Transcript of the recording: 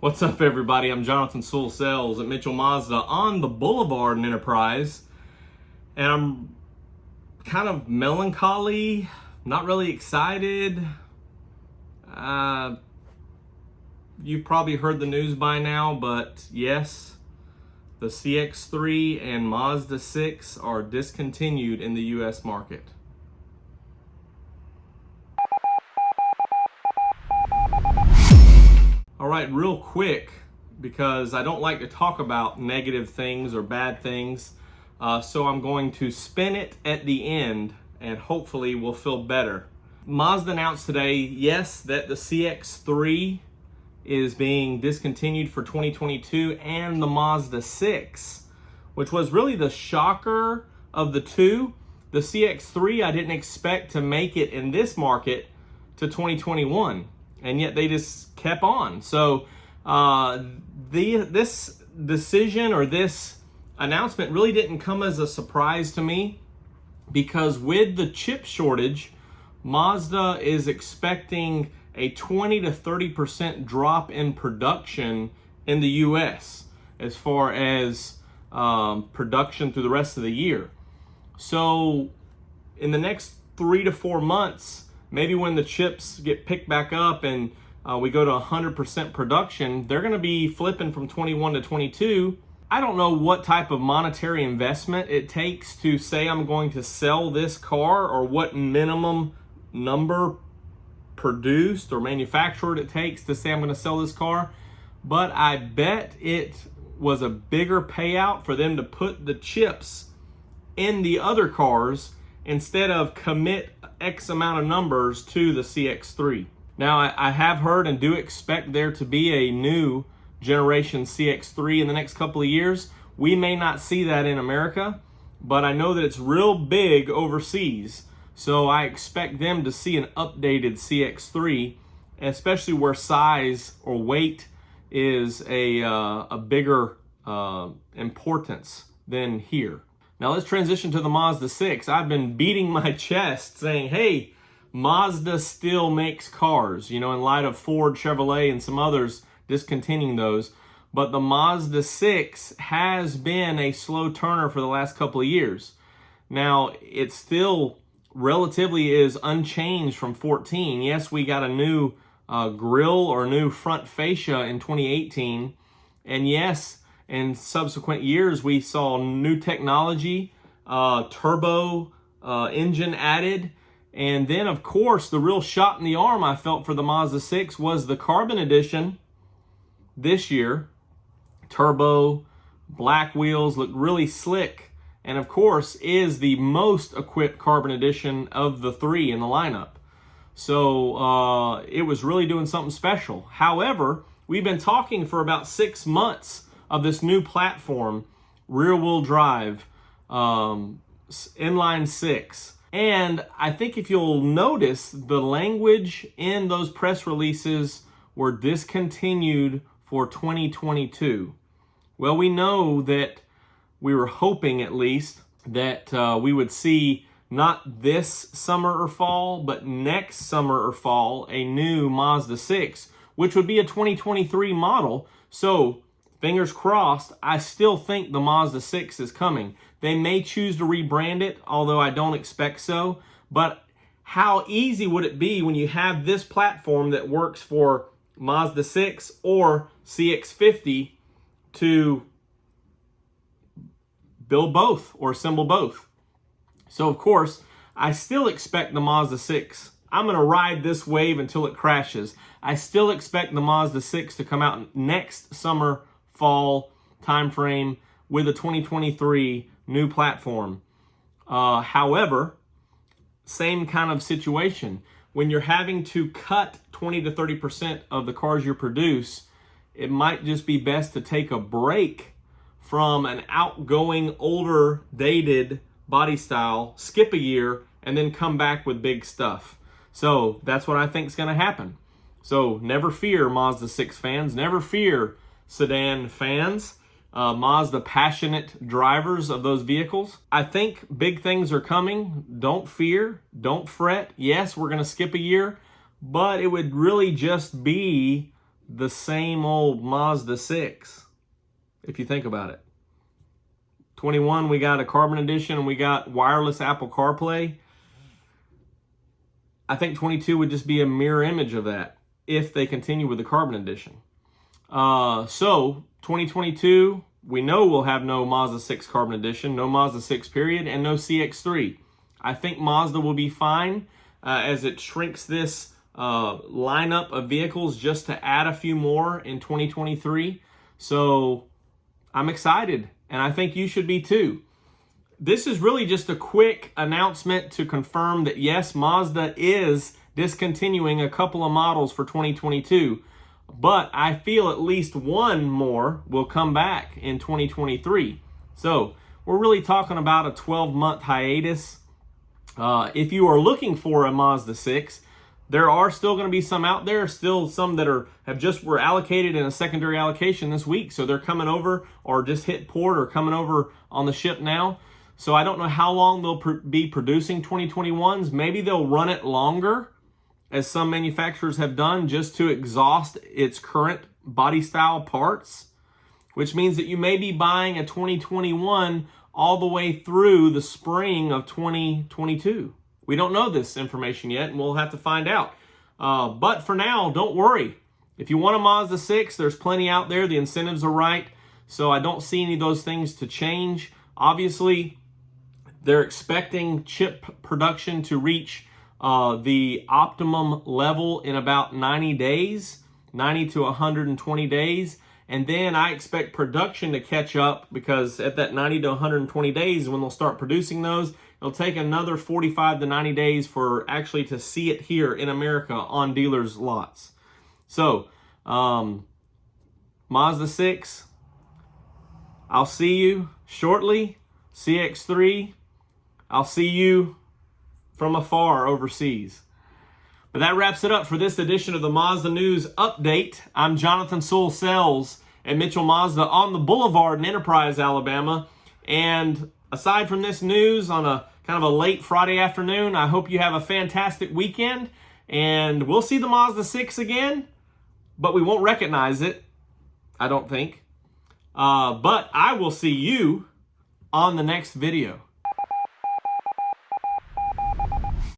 What's up, everybody? I'm Jonathan Sewell Sales at Mitchell Mazda on the Boulevard in Enterprise, and I'm kind of melancholy, not really excited. You've probably heard the news by now, but yes, the CX-3 and Mazda 6 are discontinued in the US market. All right, real quick, because I don't like to talk about negative things or bad things, so I'm going to spin it at the end and hopefully we'll feel better. Mazda announced today, yes, that the CX-3 is being discontinued for 2022 and the Mazda 6, which was really the shocker of the two. The CX-3, I didn't expect to make it in this market to 2021. And yet they just kept on. So this decision or this announcement really didn't come as a surprise to me, because with the chip shortage, Mazda is expecting a 20 to 30% drop in production in the US as far as production through the rest of the year. So in the next 3 to 4 months, maybe when the chips get picked back up and we go to 100% production, they're going to be flipping from 21 to 22. I don't know what type of monetary investment it takes to say I'm going to sell this car, or what minimum number produced or manufactured it takes to say I'm going to sell this car. But I bet it was a bigger payout for them to put the chips in the other cars instead of commit X amount of numbers to the CX-3. Now, I have heard and do expect there to be a new generation CX-3 in the next couple of years. We may not see that in America, but I know that it's real big overseas. So I expect them to see an updated CX-3, especially where size or weight is a bigger importance than here. Now let's transition to the Mazda 6. I've been beating my chest saying, hey, Mazda still makes cars, in light of Ford, Chevrolet, and some others discontinuing those. But the Mazda 6 has been a slow turner for the last couple of years. Now, it still relatively is unchanged from 14. Yes, we got a new grille or new front fascia in 2018. And yes, in subsequent years, we saw new technology, turbo engine added. And then, of course, the real shot in the arm I felt for the Mazda 6 was the Carbon Edition this year. Turbo, black wheels, look really slick. And, of course, is the most equipped Carbon Edition of the three in the lineup. So it was really doing something special. However, we've been talking for about 6 months of this new platform, rear-wheel drive, inline six. And I think if you'll notice, the language in those press releases were discontinued for 2022. Well, we know that we were hoping at least that we would see not this summer or fall, but next summer or fall, a new Mazda 6, which would be a 2023 model. So fingers crossed, I still think the Mazda 6 is coming. They may choose to rebrand it, although I don't expect so. But how easy would it be when you have this platform that works for Mazda 6 or CX-50 to build both or assemble both? So, of course, I still expect the Mazda 6. I'm going to ride this wave until it crashes. I still expect the Mazda 6 to come out next summer, fall timeframe with a 2023 new platform. However, same kind of situation. When you're having to cut 20 to 30% of the cars you produce, it might just be best to take a break from an outgoing, older, dated body style, skip a year, and then come back with big stuff. So that's what I think is going to happen. So never fear, Mazda 6 fans. Never fear, sedan fans. Mazda passionate drivers of those vehicles. I think big things are coming. Don't fear, don't fret. Yes, we're going to skip a year, but it would really just be the same old Mazda 6, if you think about it. 21, we got a carbon edition and we got wireless Apple CarPlay. I think 22 would just be a mirror image of that if they continue with the carbon edition. So 2022, we know we'll have no Mazda 6 carbon edition, no Mazda 6 period, and no CX-3. I think Mazda will be fine as it shrinks this lineup of vehicles just to add a few more in 2023. So I'm excited, and I think you should be too. This is really just a quick announcement to confirm that yes, Mazda is discontinuing a couple of models for 2022, but I feel at least one more will come back in 2023. So we're really talking about a 12-month hiatus. If you are looking for a Mazda 6, there are still going to be some out there, still some that were allocated in a secondary allocation this week. So they're coming over or just hit port or coming over on the ship now. So I don't know how long they'll be producing 2021s. Maybe they'll run it longer, as some manufacturers have done, just to exhaust its current body style parts, which means that you may be buying a 2021 all the way through the spring of 2022. We don't know this information yet, and we'll have to find out. But for now, don't worry. If you want a Mazda 6, there's plenty out there. The incentives are right, so I don't see any of those things to change. Obviously, they're expecting chip production to reach the optimum level in about 90 days, 90 to 120 days. And then I expect production to catch up, because at that 90 to 120 days, when they'll start producing those, it'll take another 45 to 90 days for actually to see it here in America on dealers' lots. So, Mazda 6, I'll see you shortly. CX-3, I'll see you from afar overseas. But that wraps it up for this edition of the Mazda News Update. I'm Jonathan Sewell at Mitchell Mazda on the Boulevard in Enterprise, Alabama. And aside from this news on a kind of a late Friday afternoon, I hope you have a fantastic weekend. And we'll see the Mazda 6 again, but we won't recognize it, I don't think. But I will see you on the next video.